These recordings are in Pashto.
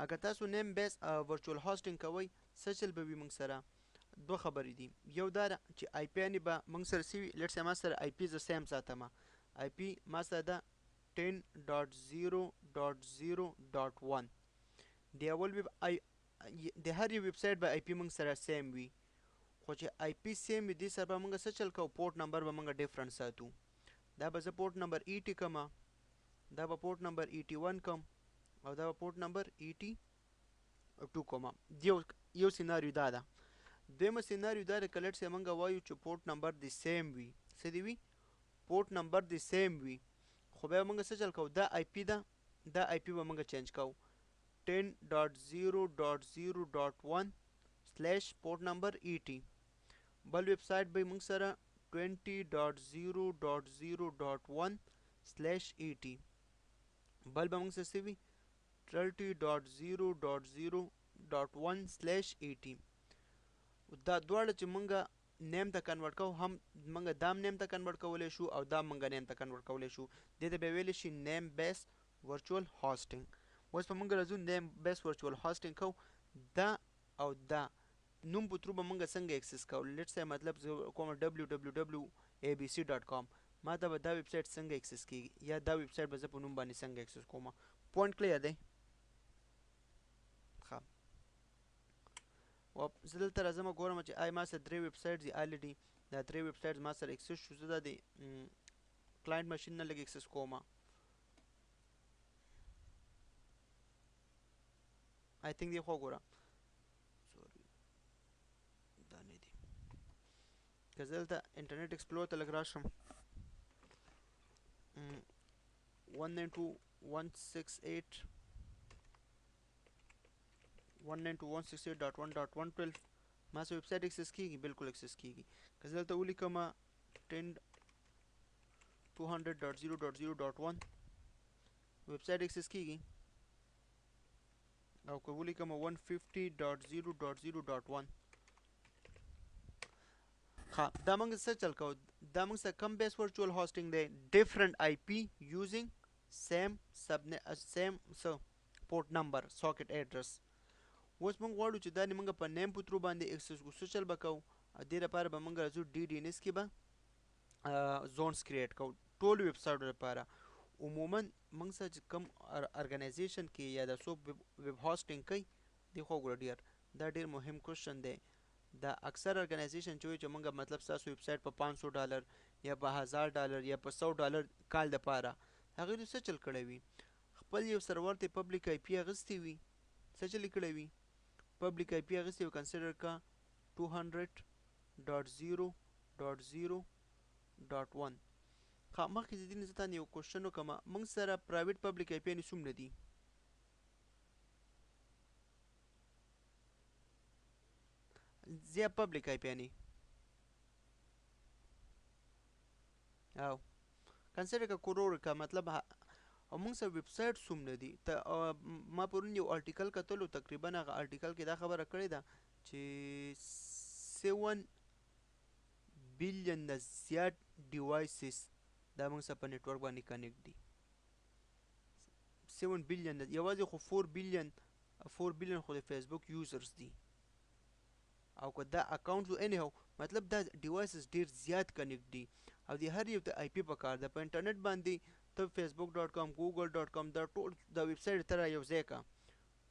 اګه تاسو نیم بیس ورچوال هاستینګ کوئ څه چل به وي موږ سره دوه خبرې دي یو دا ده چې آی پی یعنې به موږ سره څه وي لیټس ما سره آی پی زه سیم ساتمه آی پی ما سره ده 10.0.0.1 د اول ویب د هر یو ویب سایټ به آی پی موږ سره سیم وي خو چې آی پی سیم وي دې سره به موږ څه چل کوو پورټ نمبر به موږ ډیفرنٹ ساتو دا به زه پورټ نمبر 80 کمه دا به پورټ نمبر 81 کم او دا به پورټ نمبر 82 کومه یو سیناریو دا ده دویمه سیناریو دا ده که لیټس موږ وایو چې پورټ نمبر د سیم وي څه دی وي پورټ نمبر د سیم وي خو بیا موږ څه چل کوو دا آی پی ده دا آی پی به موږ چینج کوو 10.0.0.1 سلیش پورټ نمبر 80 بل ویب سایټ به موږ سره 20.0.0.1 سلیش 80 بل به موږ سره څه وي 30.0.0.1 سلیش 80 دا دواړه چې موږ نیم ته کنورټ کوو هم موږ دام نیم ته کنورټ کولی شو او دا موږ نیم ته کنورټ کولی شو دې ته به ویلی شي نیم بیس ورچوال هاسټینګ اوس په موږ راځو نیم بیس ورچوال هاسټینګ کوو دا او دا نوم په ترو به موږ څنګه اکسس کوو لیټس مطلب زه کوم www.abc.com ما ته به دا ویب سایټ څنګه اکسس کیږي یا دا ویب سایټ به زه په نوم باندې څنګه اکسس کوم پوینټ کلیر دی ښه زه دلته راځم ګورم چې آی ما سره درې ویب سایټ دي الریډي دا درې ویب سایټ ما سره اکسس شو زه دا د کلاینټ ماشین نه لږ اکسس کوم آی تھنک دی خو ګوره سوري دا نه دی که زه دلته انټرنیټ ایکسپلور ته لږ راشم 192.168.1.1.12 ما سره ویب سایټ اکسس کیږي بالکل اکسس کیږي که زه دلته ولیکم 10.200.0.0.1 ویب سایټ اکسس کیږي او که ولیکم 150.0.0.1 ها دا موږ څه چل کوو دا موږ سره کم بیس ورچوال هاسټینګ دی ډیفرنٹ آی پی یوزینګ سیم پورټ نمبر ساکټ ایډرس اوس موږ غواړو چې دا موږ په نیم په ترو باندې اکسس کو څه چل به کوو دې لپاره به موږ راځو ډي ډي ان اس کې به زونز کریټ کوو ټول ویب سایټو لپاره عموما موږ سره چې کوم ارګنایزیشن کې یا د څوک ویب هاسټینګ کوي دی خو ګوره ډیر دا ډیر مهم کوشن دی دا اکثر ارګنایزیشن چې موږ مطلب تاسو ویب سایټ په $500 یا په $1000 یا په $100 کال د پاره هغه څه چل کړی وي خپل یو سرور ته پبلک آی پی اغستی وي څه چل کړی وي پبلک آی پی اغستی وي کنسیډر کا 200.0.0.1 خا مخکې د دې نه ځته یو کوېشن وکم موږ سره پرایویټ پبلک آی پی نه څومره دي زیات پبلک آی پی نه او کنسیډر کا کورور کا مطلب او موږ سره ویب سایټ څومره دي ته ما پرون یو آرټیکل کتلو تقریبا هغه آرټیکل کې دا خبره کړې ده چې 7 بلین د زیات ډیوایسز دا موږ سره په نیټورک باندې کنیکټ دي 7 بلین یوازې خو 4 بلین خو د فیسبوک یوزرز دي او که دا اکاونټ اني هو مطلب دا ډیوایسز ډیر زیات کنیکټ دي او د هر یو ته آی پی په کار ده په انټرنیټ باندې ته facebook.com google.com دا ټول دا ویب سایټ تر یو ځای کا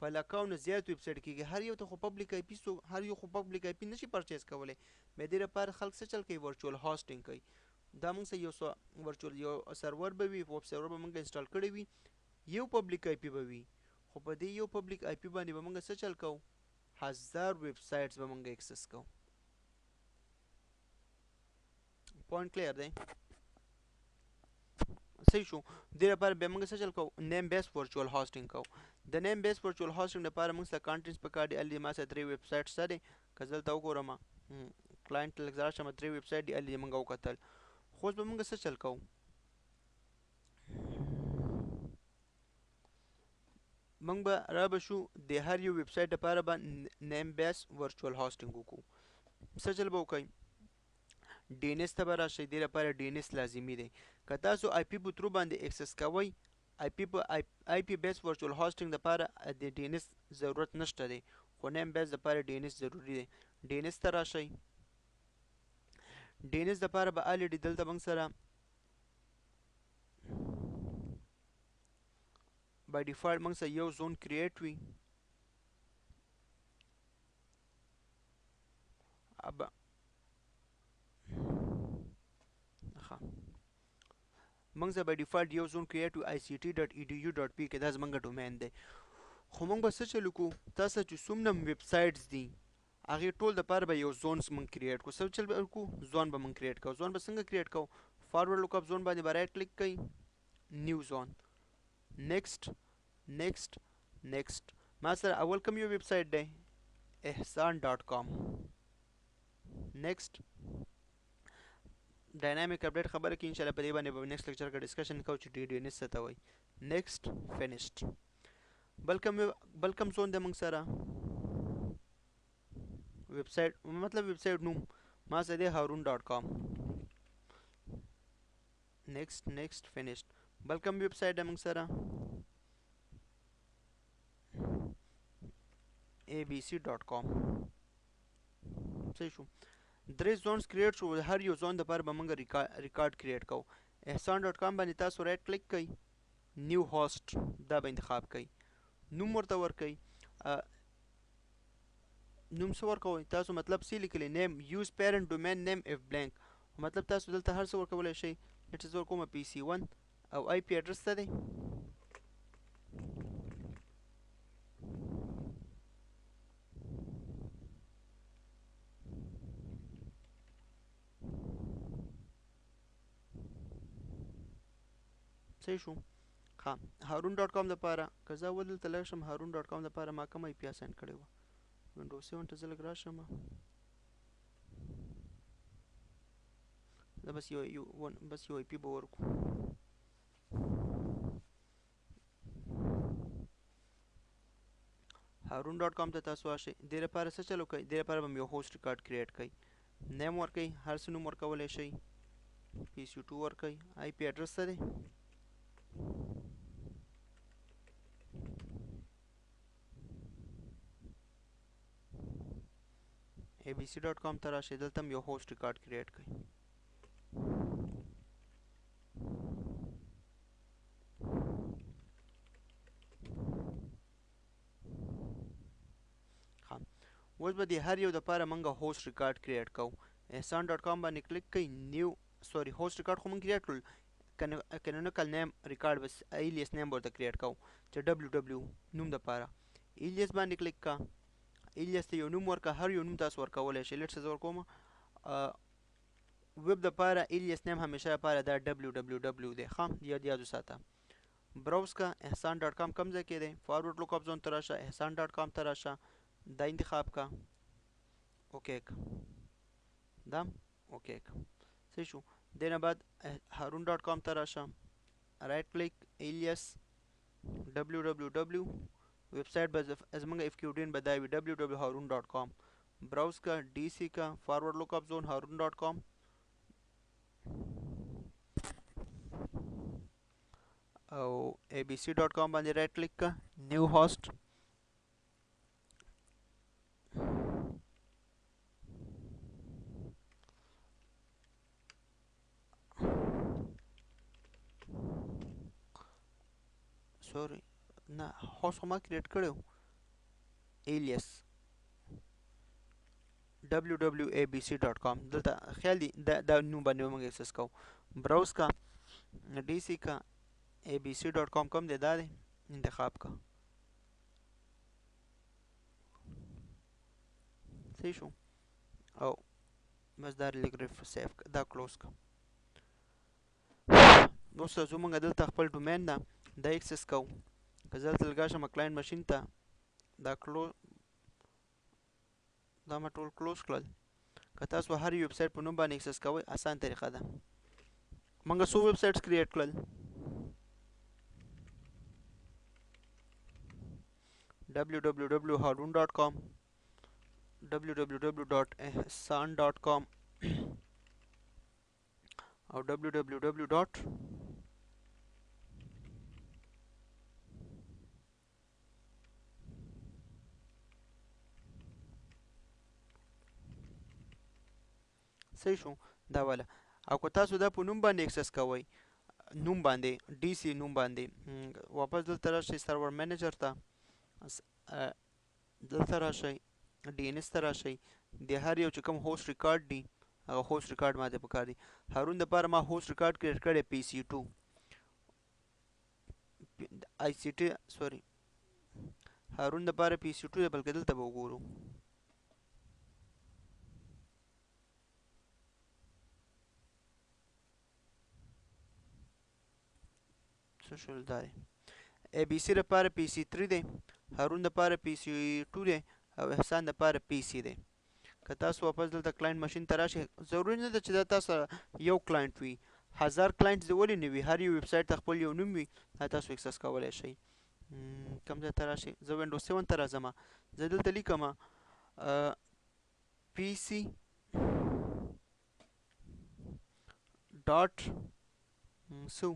په لکاونه زیات ویب سایټ کېږي هر یو ته خو پبلک آی پی هر یو خو پبلک آی پی نشي پرچیز کولای مې دې لپاره خلک څه چل کوي ورچوال هاسټینګ کوي دا موږ سره یو ورچوال یو سرور به وي ویب سرور به موږ انسټال کړی وي یو پبلک آی پی به وي خو په دې یو پبلک آی پی باندې به موږ څه چل کوو 1000 ویب سایټس به موږ اکسس کوو پوینټ کلیر دی صحیح شو دې لپاره به موږ څه چل کوو نیم بیس ورچوال هاسټینګ کوو د نیم بیس ورچوال هاسټینګ لپاره موږ سره کانټینټس په کار دي الې ما سره 3 ویب سایټ سره که زه دلته وګورم کلاینټ لږ ځار شم 3 ویب سایټ دي الې موږ وکتل خو اوس به موږ څه چل کوو موږ به را به شو د هر یو ویب سایټ لپاره به نیم بیس ورچوال هاسټینګ وکړو څه چل به وکړئ ډي ان اس ته به راشئ دې لپاره ډي ان اس لازمي دی که تاسو آی پی په ترو باندې اکسس کوئ IP بیس ورچوال هوسټینګ لپاره د ډي ان اس ضرورت نشته دی خو نیم بیس لپاره ډي ان اس ضروری دی ډي ان اس ته راشئ ډي ان اس لپاره به الریډي دلته موږ سره by default موږ سره یو زون کریټ وي اب موږ سره by default یو زون کریټ وي ict.edu.p کې دا زمونږ ډومین دی خو موږ به څه چلو کو تاسو چې څومره ویب سایټس دي هغه ټول د پاره به یو زون موږ کریټ کو سب چل کو زون به موږ کریټ کو زون به څنګه کریټ کو فارورډ لوک اپ زون باندې به رائټ کلیک کړئ نیو زون نیکسٹ ما سره اول کوم یو ویب سایټ دی ihsan.com نیکسٹ ډاینامیک اپډیټ خبره کې ان شاء الله په دې باندې به نیکسٹ لیکچر کې ډسکشن کوو چې ډي ډي ان اس څه ته وایي نیکسٹ فینیشډ بلکم زون د موږ سره ویب سایټ مطلب ویب سایټ نوم ما سره دی harun.com نیکسٹ فینیشډ بلکم ویب سایټ د موږ سره abc.com صحیح شو درې زونز کریټ شو هر یو زون د پر به موږ ریکارډ کریټ کوو ihsan.com باندې تاسو رائټ کلیک کړئ نیو هوست دا به انتخاب کړئ نوم ورته ورکړئ نوم څه ورکوئ تاسو مطلب سی لیکلی نیم یوز پیرنٹ ډومین نیم اف بلانک مطلب تاسو دلته هر څه ورکولی شئ لیټس ورکوم pc1 او آی پی اډرس څه دی صحیح شو ها harun.com لپاره که زه اول دلته لاړ شم harun.com لپاره ما کوم آی پی اساین کړی وه وینډوز 7 ته زه لږ راشم دا بس یو آی پی به ورکړو harun.com ته تاسو راشئ دې لپاره څه چلو کوئ دې لپاره به م یو هوسټ ریکارډ کریټ کړئ نیم ورکئ هر څه نوم ورکولی شئ pc2 ورکئ آی پی اډرس څه دی abc.com ته راشئ دلته م یو هوسټ ریکارډ کریټ کړئ اوس به د هر یو دپاره موږ هوسټ ریکارډ کریټ کوو ihsan.com باندې کلیک کړئ نیو سوري هوسټ ریکارډ خو موږ کریټ کړل canonical name ریکارډ بس alias name ورته کریټ کوو چې ww نوم دپاره alias باندې کلیک کا alias ته یو نوم ورکه هر یو نوم تاسو ورکولی شئ لیټس زه ورکوم ویب دپاره alias name همیشه دپاره دا www دی ښه یاد وساته براوز کا ihsan.com کوم ځای کې دی فارورډ لوک اپ زون ته راشه ihsan.com ته راشه دا انتخاب کا اوکے دا اوکے صحیح شو دینا بعد harun.com ته راشه رائټ کلیک alias www ویب سایټ به زمونږ FQDN به دا وي www.harun.com براوز کا DC کا فارورډ لوک اپ زون harun.com او abc.com باندې رائټ کلیک کا نیو هوست سوري نه هوست خو ما کریټ کړی و alias www.abc.com دلته خیال دی دا نوم باندې موږ اکسس کوو براوز کا DC کا abc.com کوم دی دا دی انتخاب کا صحیح شو او بس دا لیک سیف دا کلوز کا اوس زمونږ دلته خپل ډومین ده دا اکسس کوو که زه دلته لګا شم کلاینټ ماشین ته دا ما ټول کلوز کړل که تاسو هر یو ویب سایټ په نوم باندې اکسس کوئ اسان طریقه ده موږ څو ویب سایټس کریټ کړل www.harun.com www.ihsan.com او www. صحیح شو دا والا. او که تاسو دا په نوم باندې اکسس کوئ، نوم باندې ډي سي نوم باندې، واپس دلته راشئ سرور منیجر ته، دلته راشئ ډي ان اس ته راشئ، د هر یو چې کوم هوست ریکارډ دی هغه هوست ریکارډ ماته پکار دی. هارون دپاره ما هوست ریکارډ کریټ کړی پی سی 2 آی سی ټي سوري هارون دپاره پی سی 2 دی، بلکې دلته به وګورو څه شول دا دی. اے بی سی دپاره پی سی 3 دی، هارون دپاره پی سی 2 دی، او احسان دپاره پی سی دی. که تاسو واپس دلته کلاینټ ماشین ته راشئ، ضروري نه ده چې دا تاسو یو کلاینټ وي، 1000 کلاینټ دې ولې نه وي، هر یو ویب سایټ ته خپل یو نوم وي، دا تاسو اکسس کولی شئ. کوم ځای ته راشئ، زه وینډوز 7 ته راځم، زه دلته لیکم پی سی ډاټ سو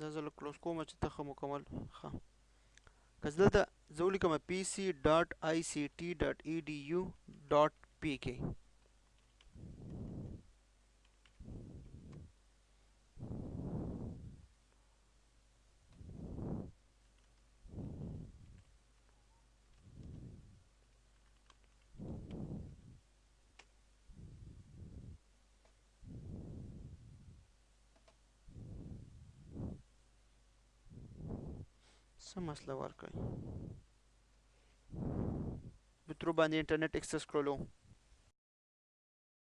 دا زه کلوز کوم چې ته ښه مکمل ښه. که دلته زه ولیکم پی سی ډاټ آی سی ټي ډاټ ای ډي یو ډاټ پی کې، څه مسله ورکوي په ترو باندې انټرنیټ اکسس کړلو.